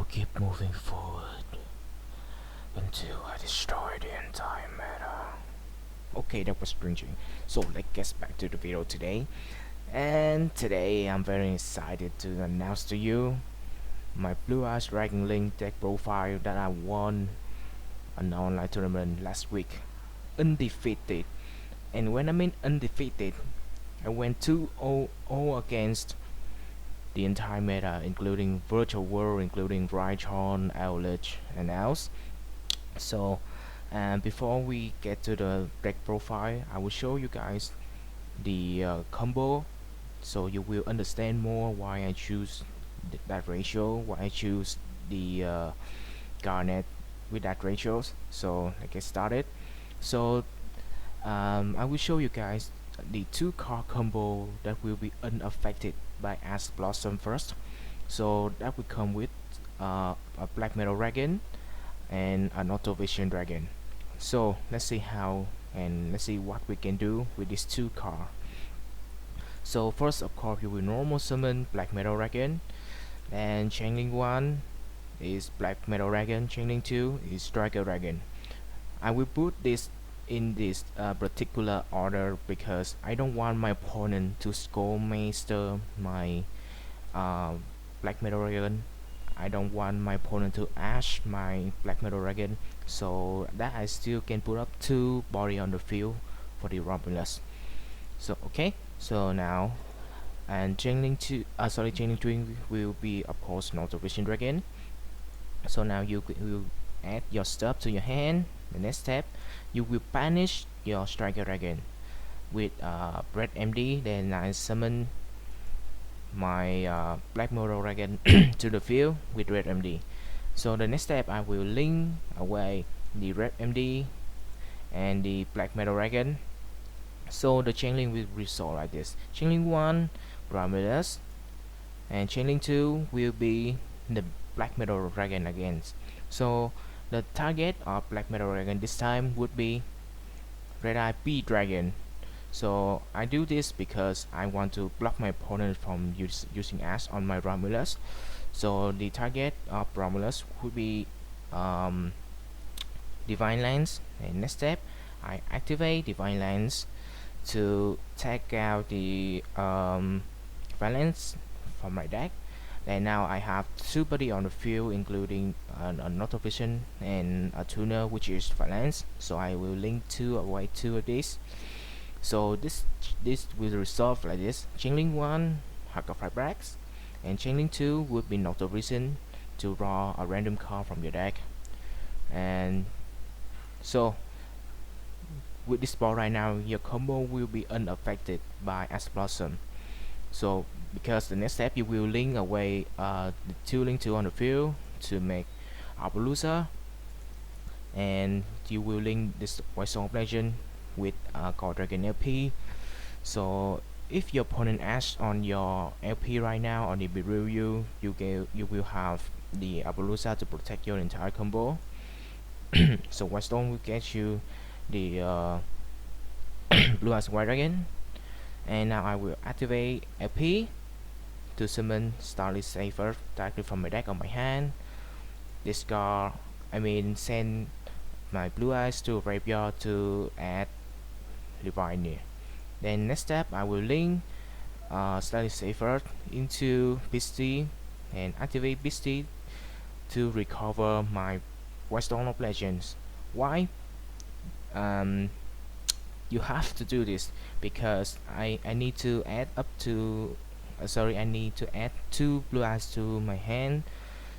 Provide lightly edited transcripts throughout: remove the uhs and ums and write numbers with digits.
will keep moving forward until I destroy the entire matter. Okay, that was cringing. So let's get back to the video today. And today I'm very excited to announce to you my Blue Eyes Dragon Link deck profile that I won an online tournament last week. Undefeated. And when I mean undefeated, I went 2-0 against the entire meta, including Virtual World, including Raichon, Eldritch, and else. So, before we get to the deck profile, I will show you guys the combo, so you will understand more why I choose that ratio, why I choose the Garnet with that ratios. So let's get started. So I will show you guys the two card combo that will be unaffected by Ash Blossom first. So that will come with a Black Metal Dragon and an Auto Vision Dragon. So let's see how and let's see what we can do with these two cards. So first, of course, you will normal summon Black Metal Dragon, and Channeling 1 is Black Metal Dragon, Channeling 2 is Striker Dragon. I will put this in this particular order because I don't want my opponent to score master my Black Metal Dragon. I don't want my opponent to ash my Black Metal Dragon, so that I still can put up 2 body on the field for the Romulus. So okay, so now and Channeling 2 Channeling 3 will be of course not a Vision Dragon. So now you will add your stuff to your hand. The next step, you will banish your Striker Dragon with Red MD. Then I summon my Black Metal Dragon to the field with Red MD. So the next step, I will link away the Red MD and the Black Metal Dragon. So the channeling will result like this: Channeling 1 Romulus, and Channeling 2 will be the Black Metal Dragon again. So the target of Black Metal Dragon this time would be Red Eye B Dragon. So I do this because I want to block my opponent from using Ash on my Romulus. So the target of Romulus would be Divine Lance. And next step, I activate Divine Lance to take out the Valence from my deck. And now I have 2 body on the field, including an Auto Vision and a tuner, which is Valence. So I will link 2 away 2 of these. So this will resolve like this: Channeling 1 Hack of Fibrax, and Channeling 2 would be Auto Vision to draw a random card from your deck. And so with this ball right now, your combo will be unaffected by Ash Blossom. So because the next step, you will link away the 2 link 2 on the field to make Appaloosa, and you will link this White Song of Legend with called Dragon LP. So if your opponent asks on your LP right now on the below you will have the Appaloosa to protect your entire combo. So White Stone will get you the Blue Eyes White Dragon. And now I will activate LP to summon Starlit Safer directly from my deck on my hand. Send my Blue Eyes to graveyard to add Divine. Then next step, I will link Starlit Safer into Beastie and activate Beastie to recover my White Stone of Legends. Why? You have to do this because I need to add up to I need to add 2 Blue Eyes to my hand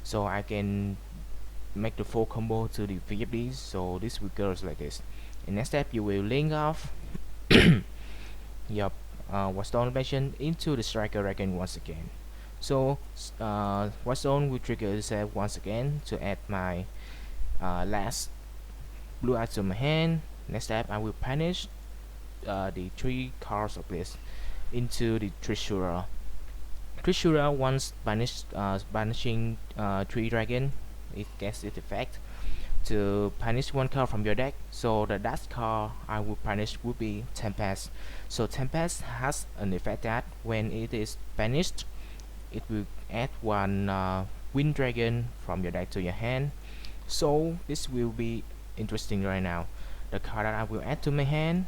so I can make the full combo to the VFD. So this will go like this. In next step, you will link off your White Stone Legend into the Striker Dragon once again. So White Stone will trigger itself once again to add my last Blue Eyes to my hand. Next step, I will banish the 3 cards of this into the Trishula. Trishula, once banishing 3 dragon, it gets its effect to banish 1 card from your deck. So the last card I will banish will be Tempest. So Tempest has an effect that when it is banished, it will add 1 Wind Dragon from your deck to your hand. So this will be interesting right now. The card that I will add to my hand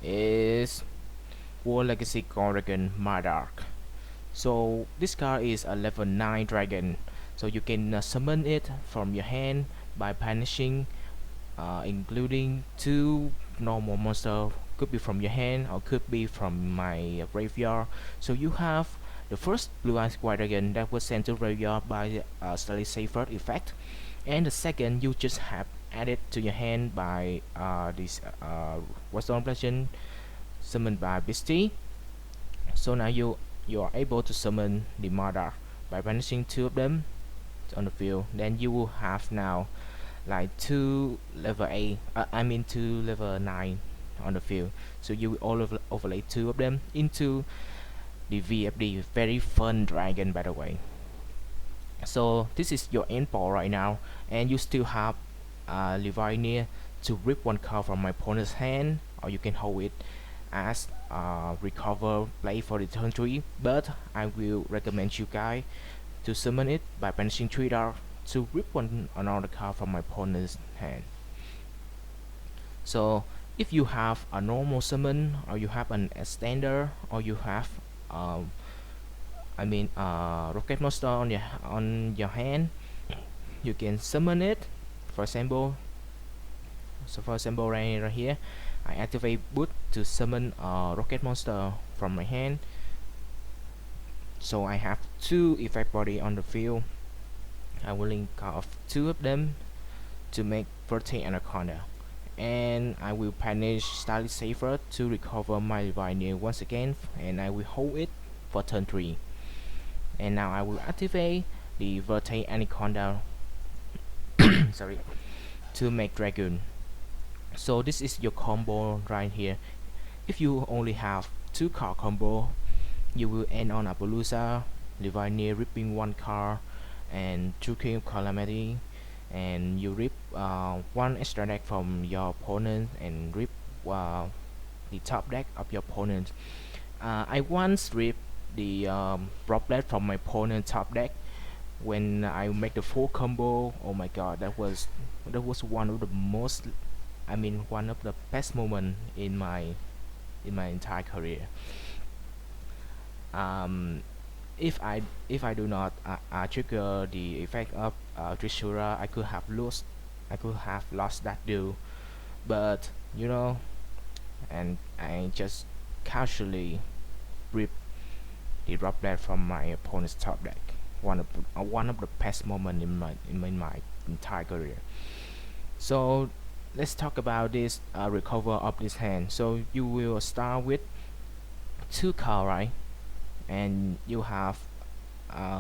is War Legacy Dragon Mardark. So this card is a level 9 dragon. So you can summon it from your hand by banishing, including 2 normal monsters. Could be from your hand or could be from my graveyard. So you have the first Blue Eyes White Dragon that was sent to graveyard by Slightly Safer effect, and the second you just have added to your hand by this Western Legend summoned by Beastie. So now you are able to summon the Mardar by banishing 2 of them on the field. Then you will have now like 2 level 8, 2 level 9 on the field. So you will overlay 2 of them into the VFD, very fun dragon by the way. So this is your endball right now, and you still have Levineer to rip 1 card from my opponent's hand, or you can hold it as recover play for the turn 3, but I will recommend you guys to summon it by banishing 3 dark to rip another card from my opponent's hand. So if you have a normal summon, or you have an extender, or you have rocket monster on your hand, you can summon it. For example, right here, I activate boot to summon a rocket monster from my hand. So I have 2 effect body on the field. I will link off 2 of them to make Vertex Anaconda, and I will banish Slightly Safer to recover my Levineer once again, and I will hold it for turn 3. And now I will activate the Vertex Anaconda sorry, to make Dragoon. So this is your combo right here. If you only have 2 card combo, you will end on Appaloosa, Levineer ripping 1 card, and 2 King of Calamity, and you rip 1 extra deck from your opponent and rip the top deck of your opponent. I once ripped the Droplet from my opponent's top deck when I make the 4 combo. Oh my god, that was one of the most, one of the best moment in my entire career. If I do not trigger the effect of Trishula, I could have lost that duel. But you know, and I just casually rip the Droplet from my opponent's top deck. One of the best moments in my entire career. So let's talk about this recover of this hand. So you will start with 2 cards, right? And you have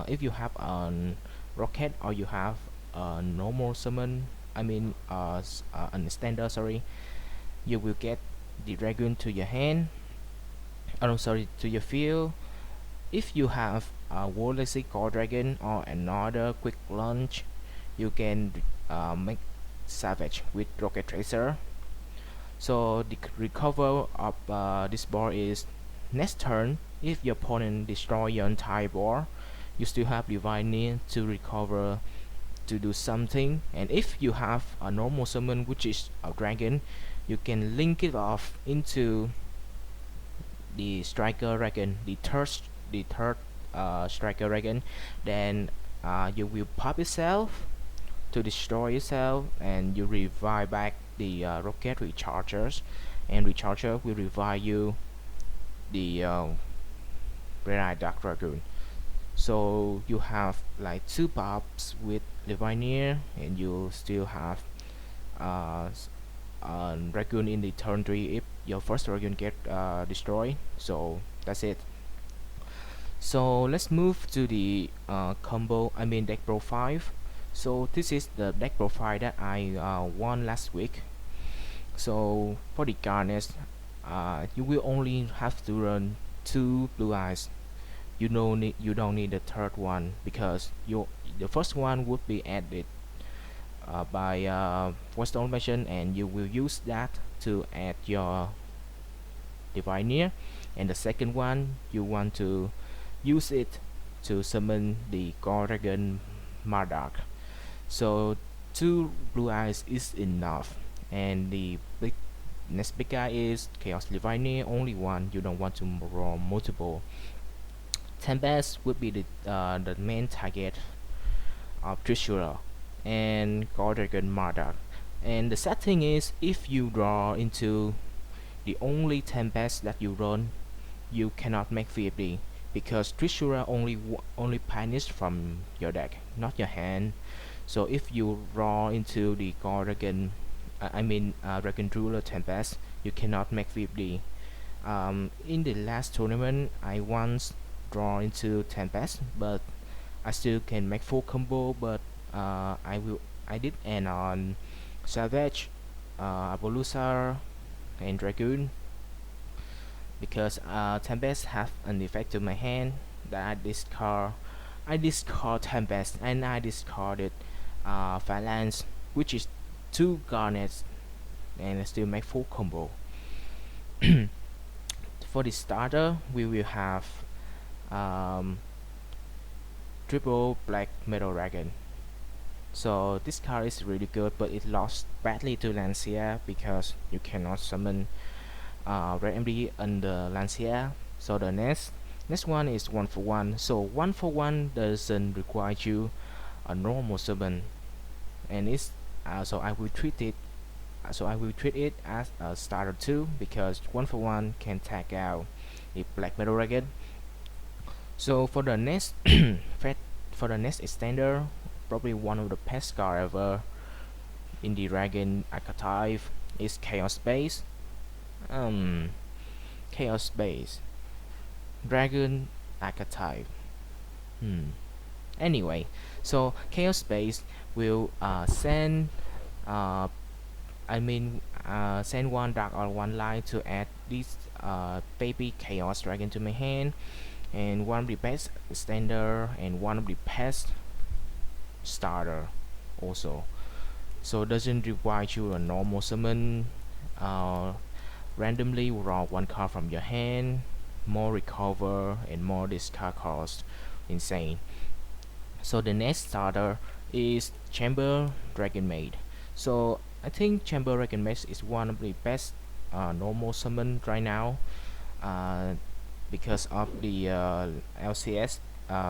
if you have a rocket, or you have a normal summon, an standard, sorry, you will get the dragon to your hand, to your field. If you have a War Legacy Core Dragon or another quick launch, you can make Savage with Rocket Tracer. So the recover of this board is next turn. If your opponent destroy your entire board, you still have Levineer to recover to do something. And if you have a normal summon, which is a dragon, you can link it off into the Striker Dragon, the third Striker Dragon. Then you will pop itself to destroy itself, and you revive back the rocket rechargers, and recharger will revive you the Red Eye Dark Dragoon. So you have like 2 pops with Levineer, and you still have Dragoon in the turn 3 if your first Dragoon get destroyed. So that's it. So let's move to the deck profile. So this is the deck profile that I won last week. So for the Garnet, you will only have to run 2 Blue Eyes. You don't need the third one, because the first one would be added by Force Automation, and you will use that to add your Levineer, and the second one you want to use it to summon the Dragon Mardark. So 2 blue eyes is enough, and the next big guy is Chaos Diviner, only one. You don't want to roll multiple. Tempest would be the main target of Trishula and Dragon Mardark. And the sad thing is, if you draw into the only Tempest that you run, you cannot make VFD because Trishula only punish from your deck, not your hand. So if you draw into the Dragon, Dragon Ruler Tempest, you cannot make VFD. In the last tournament, I once draw into Tempest, but I still can make full combo. But I did end on Savage, Aboluzar, and Dragoon because Tempest have an effect to my hand that I discard Tempest and I discarded Phalanx, which is 2 garnets, and I still make full combo. For the starter, we will have triple black metal dragon. So this card is really good, but it lost badly to Lancia because you cannot summon red MD under Lancia. So the next one is 1-for-1. So 1-for-1 doesn't require you a normal summon, and it's so I will treat it as a starter too, because 1-for-1 can tag out a black metal dragon. So for the next for the next extender, probably one of the best card ever in the dragon archetype is Chaos Base. Chaos Base dragon archetype. Anyway, so Chaos Base will send send 1 dark or 1 light to add this baby Chaos Dragon to my hand, and 1 of the best extender and 1 of the best starter also. So it doesn't require you a normal summon. Randomly draw 1 card from your hand, more recover and more discard cost. Insane. So the next starter is Chamber Dragon Maid. So I think Chamber Dragon Maid is one of the best normal summon right now, because of the LCS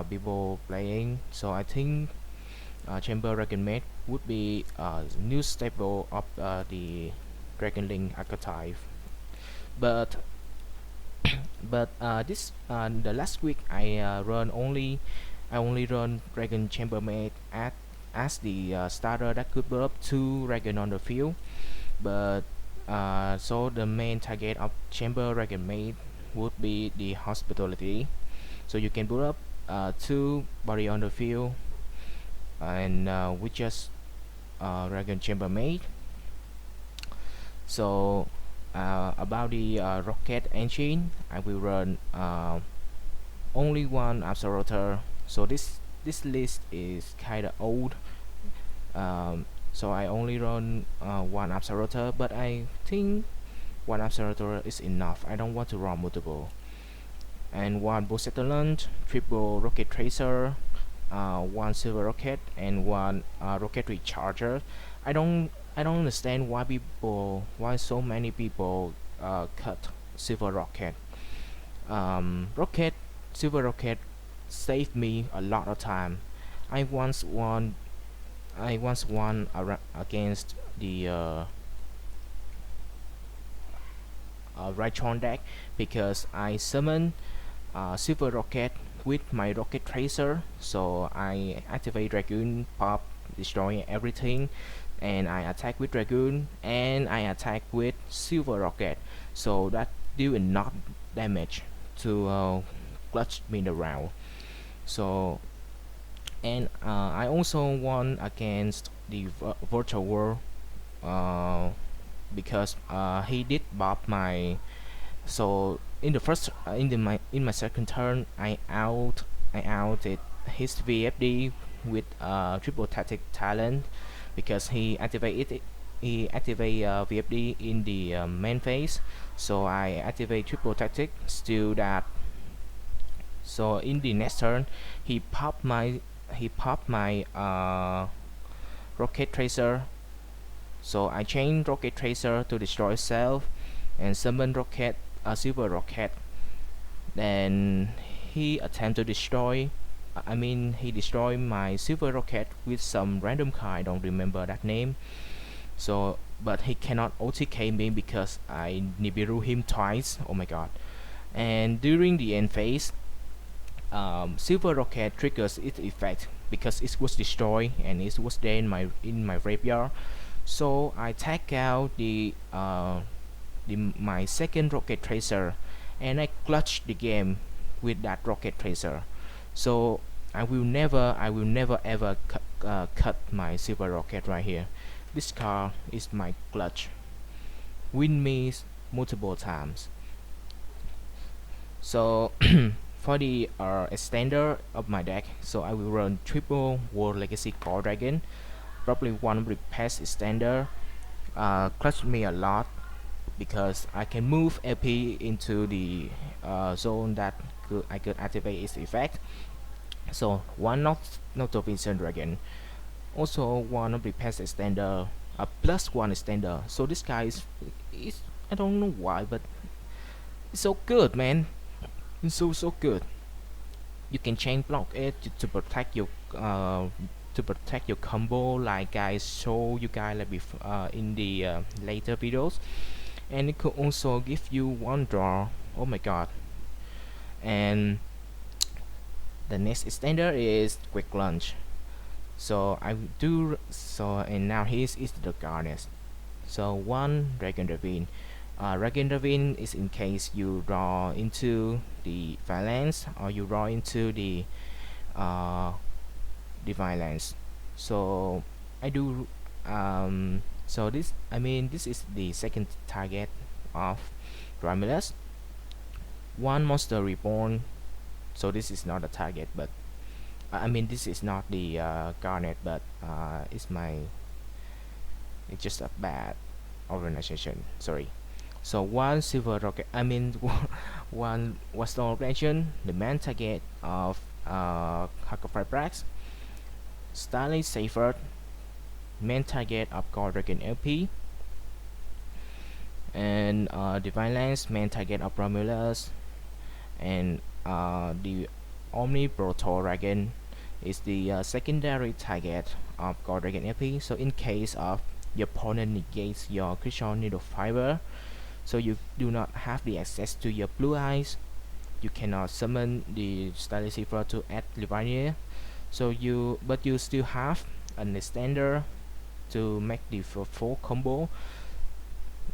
people playing. So I think Chamber Dragon Maid would be new staple of the Dragon Link archetype. But this the last week I only run Dragon Chambermaid as the starter that could put up 2 dragon on the field. But so the main target of Chamber Dragon Maid would be the hospitality. So you can put up 2 body on the field, and with just Dragon Chambermaid. So about the rocket engine, I will run only 1 absolutor. So this list is kinda old, so I only run 1 absolutor, but I think 1 absolutor is enough. I don't want to run multiple. And 1 boosted launch, triple rocket tracer, 1 silver rocket, and 1 rocket recharger. I don't understand why so many people cut silver rocket. Silver rocket saved me a lot of time. I once won against the Raytron deck because I summoned silver rocket with my rocket tracer. So I activate Dragoon, pop, destroy everything, and I attack with Dragoon and I attack with silver rocket. So that deal enough damage to clutch me in the round. So and I also won against the virtual world because he did bop my. So in the first in my second turn, I outed his VFD with triple tactic talent because he activated VFD in the main phase. So I activate triple tactic, steal that So in the next turn, he popped my rocket tracer. So I chain rocket tracer to destroy itself and summon rocket, a silver rocket. Then he attempt to destroy. He destroyed my silver rocket with some random car. I don't remember that name. So, but he cannot OTK me because I Nibiru him twice. Oh my god! And during the end phase, silver rocket triggers its effect because it was destroyed and it was there in my graveyard. So I take out my second rocket tracer and I clutch the game with that rocket tracer. So I will never ever cut my silver rocket right here. This card is my clutch. Win me multiple times. So for the extender of my deck, so I will run triple World Legacy Core Dragon, probably one of the best extender. Clutch me a lot because I can move LP into the zone that I could activate its effect. So one not of Vincent Dragon, also one of the best extender, a plus one extender. So this guy is I don't know why, but it's so good, man. It's so good. You can chain block it to protect your combo, like I show you guys like before in the later videos, and it could also give you one draw. Oh my god! And the next extender is quick launch. So I do so, and now here's is the garnet. So one Dragon Ravine. Dragon Ravine is in case you draw into the violence or you draw into the violence. So I do so this is the second target of Romulus. One monster reborn. So this is not a target, but this is not the garnet, but it's just a bad organization. Sorry. So one silver rocket. One Western organization. The main target of Hackfire Brax. Stanley Seyfert. Main target of God Dragon LP. And Divine Lance. Main target of Romulus. And the Omni Proto Dragon is the secondary target of God Dragon LP. So in case of your opponent negates your Crystal Needle Fiber, so you do not have the access to your blue eyes, you cannot summon the Stanley Cipher to add Livania. So you still have an extender to make the full combo,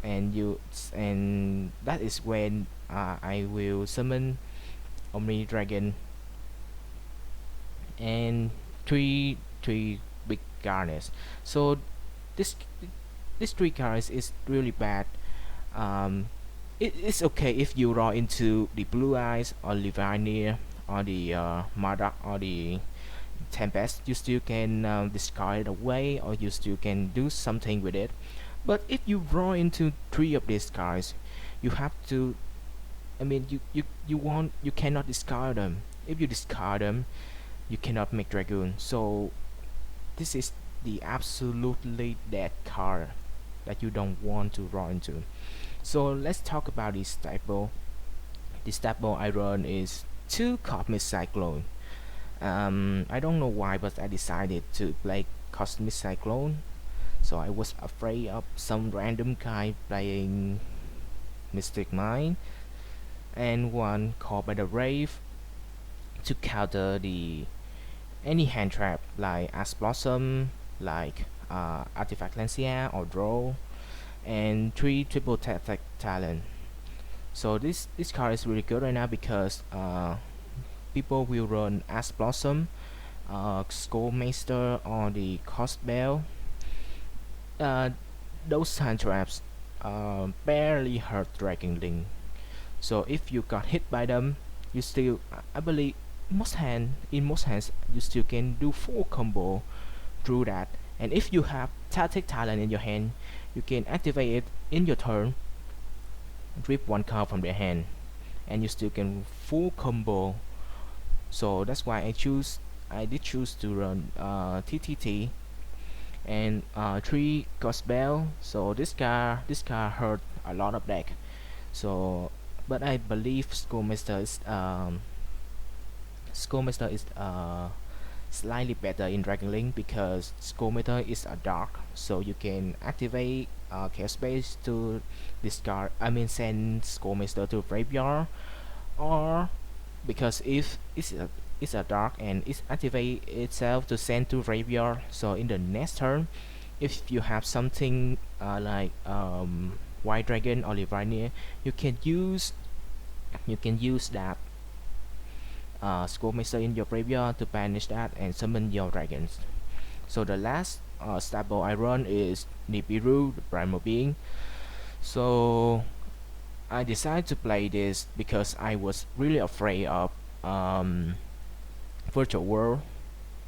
and that is when I will summon Omni Dragon and three big garnets. So this three cards is really bad. It's okay if you draw into the blue eyes or Livania or the Marduk or the Tempest. You still can discard it away, or you still can do something with it. But if you draw into three of these cards, you have to. You cannot discard them. If you discard them, you cannot make Dragoon. So this is the absolutely dead card that you don't want to draw into. So let's talk about this staple. The staple I run is 2 Cosmic Cyclone. I don't know why, but I decided to play Cosmic Cyclone. So I was afraid of some random guy playing Mystic Mind and one called by the Rave to counter the any hand trap like Ash Blossom, like Artifact Lancia or Draw, and 3 triple tactic talent. So this card is really good right now because people will run Ash Blossom, Skullmaster or the Cost Bell. Those hand traps barely hurt Dragon Link. So if you got hit by them, you still, I believe, in most hands, you still can do full combo through that. And if you have Tactic Talent in your hand, you can activate it in your turn, rip one card from their hand, and you still can full combo So that's why I did choose to run TTT and 3 Gospel. So this car hurt a lot of deck. So but I believe Schoolmaster is slightly better in Dragon Link because Schoolmaster is a dark, so you can activate Chaos Space to discard. I mean, send Schoolmaster to graveyard, or because if it's a dark and it activate itself to send to graveyard. So in the next turn, if you have something like White Dragon or Livrania, you can use that Schoolmaster in your graveyard to banish that and summon your dragons. So the last staple I run is Nibiru, the Primal Being. So I decided to play this because I was really afraid of Virtual World,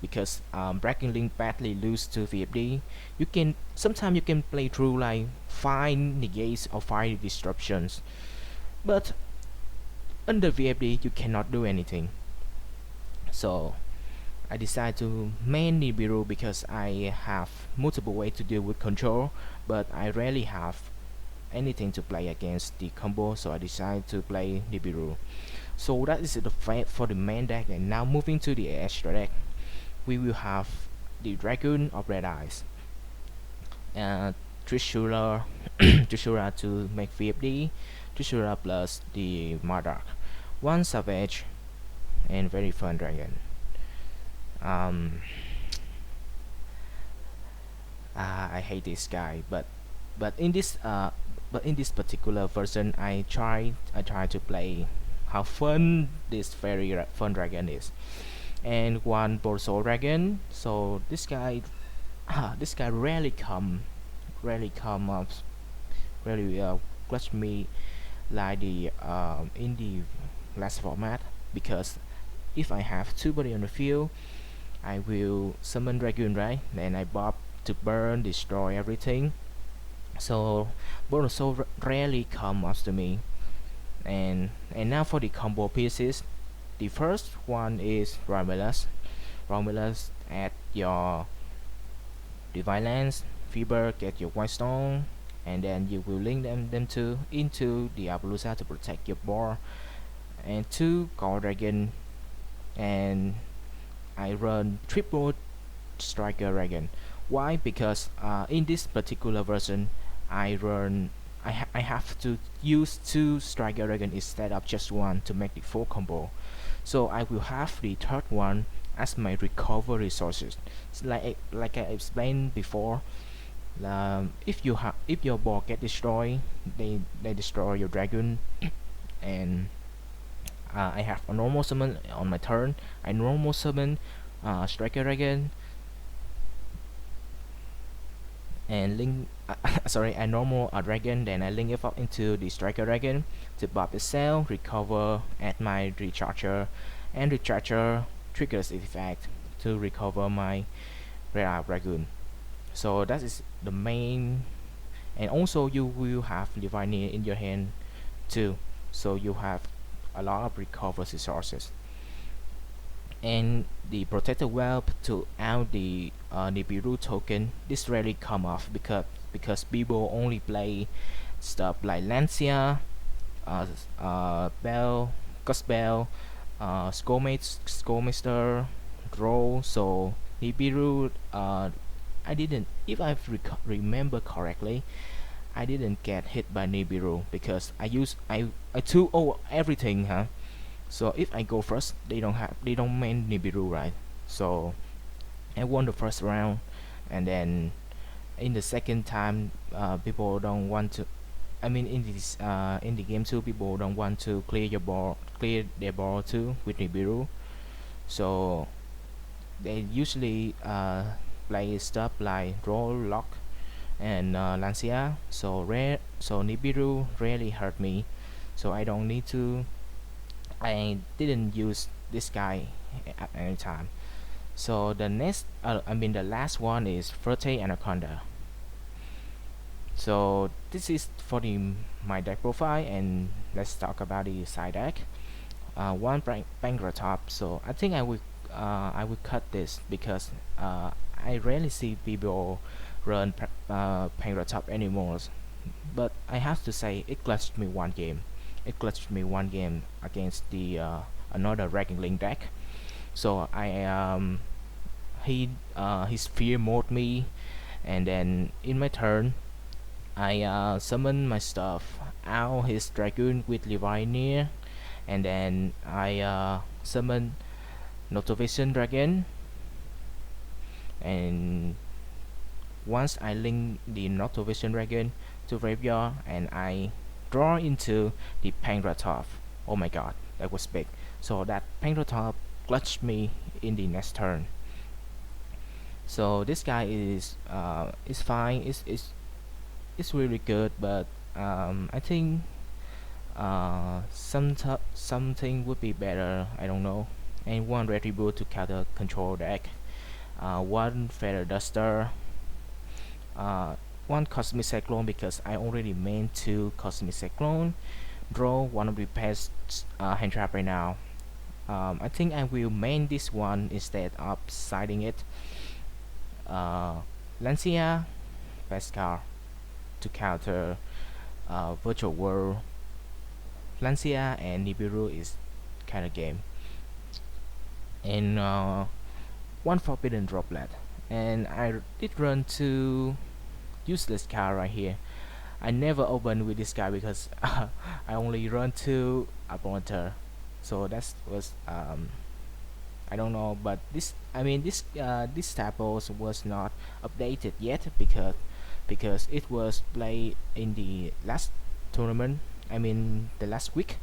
because Breaking Link badly lose to VFD. You can sometimes you can play through like 5 negates or 5 disruptions, but under VFD you cannot do anything. So I decided to main Nibiru because I have multiple ways to deal with control, but I rarely have anything to play against the combo, so I decided to play Nibiru. So that is the fate for the main deck, and now moving to the extra deck, we will have the Dragoon of Red Eyes, Trishula, Trishula to make VFD, Trishula plus the Mardark, 1 Savage, and very fun dragon. Um, I hate this guy, but in this particular version, I try to play how fun this very fun dragon is, and 1 Borsol dragon. So this guy, this guy rarely come up, really clutch me like the in the last format, because if I have 2 body on the field, I will summon dragon, right? Then I bob to burn, destroy everything. So Borsol rarely come up to me. And now for the combo pieces. The first one is Romulus. Romulus at your Divine Lance, Fever, get your White Stone, and then you will link them to into the Appaloosa to protect your board. And 2 Gold Dragon, and I run triple Striker Dragon. Why? Because in this particular version, I have to use 2 Striker Dragon instead of just 1 to make the full combo. So I will have the third one as my recover resources. It's like I explained before, if your board get destroyed, they destroy your dragon, and I have a normal summon on my turn. I normal summon Striker Dragon and link. Sorry, I normal a dragon, then I link it up into the Striker Dragon to buff itself, recover, add my recharger, and recharger triggers its effect to recover my Red Eye Dragoon. So that is the main, and also you will have Divine in your hand too, so you have a lot of recover resources. And the protected web to out the Nibiru token, this rarely come off because people only play stuff like Lancia, Bell, Gospel, Skullmaster, Draw. So Nibiru, I didn't, if I remember correctly, I didn't get hit by Nibiru because I 2-0 everything, huh? So if I go first, they don't main Nibiru, right? So I won the first round, and then in the second time, people don't want to. I mean, in the game too, people don't want to clear their ball too with Nibiru. So they usually play stuff like roll, lock, and Lancia. So Nibiru rarely hurt me. So I don't need to. I didn't use this guy at any time. So the last one is Fertile Anaconda. So this is for my deck profile, and let's talk about the side deck. one bankrupt top. So I will cut this because I rarely see people run bankrupt top anymore. But I have to say it clutched me one game. It clutched me one game against the another ranking link deck. So he fear mode me, and then in my turn I summon my stuff out his dragoon with Levineer, and then I summon Notification Dragon, and once I link the Notification Dragon to graveyard and I draw into the Pangratop. Oh my god, that was big. So that Pangratop clutched me in the next turn. So this guy is fine. It's really good, but I think something would be better. I don't know. And one retribute to counter control deck. One feather duster. One cosmic cyclone because I already main two cosmic cyclone. Draw one of the best hand trap right now. I think I will main this one instead of siding it. Lancia, best card to counter Virtual World. Lancia and Nibiru is kind of game. And one Forbidden Droplet. And I did run two useless card right here. I never open with this guy because I only run two Abronter. So that was I don't know, but this this staples was not updated yet because it was played in the last tournament. I mean the last week.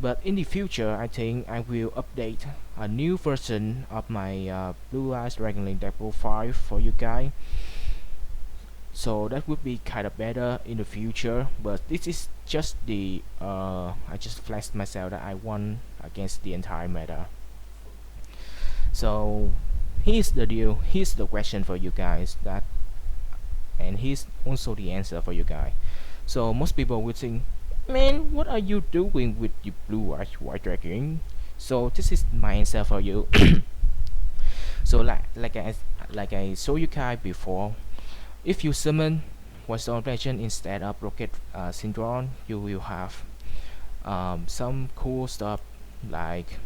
But in the future, I think I will update a new version of my Blue Eyes Dragon Link deck profile for you guys. So that would be kind of better in the future. But this is just the I just flashed myself that I won against the entire meta. So here's the deal. Here's the question for you guys. And here's also the answer for you guys. So most people would think, man, what are you doing with the blue eyes white dragon? So this is my answer for you. So like I showed you guys before, if you summon Voice Legend instead of Rocket Syndrome, you will have some cool stuff like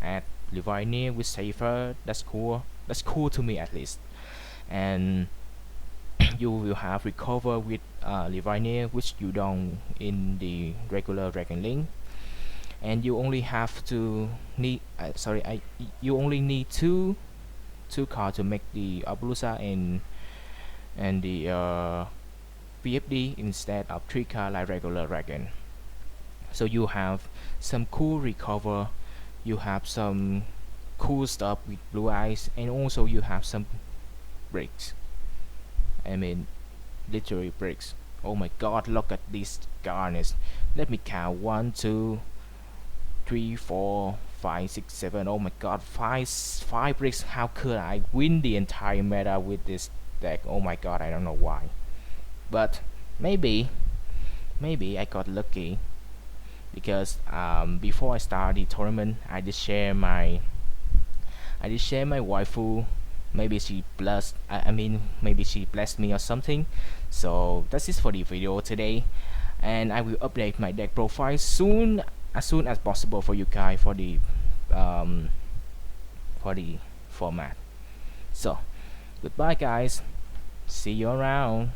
add Levineer with Safer. That's cool. That's cool to me at least. And you will have Recover with Levineer, which you don't in the regular Dragon Link. And you only have to need you only need two cards to make the Abulusa and the VFD instead of 3 cards like regular dragon. So you have some cool recover, you have some cool stuff with blue eyes, and also you have some breaks. I mean literally breaks. Oh my god, look at this garnish. Let me count 1 2 3 4 5 6 7. Oh my god, five bricks. How could I win the entire meta with this deck? Oh my god, I don't know why, but maybe I got lucky because before I start the tournament I did share my waifu. Maybe she blessed maybe she blessed me or something. So that's it for the video today, and I will update my deck profile as soon as possible for you guys for the format. So goodbye guys, see you around.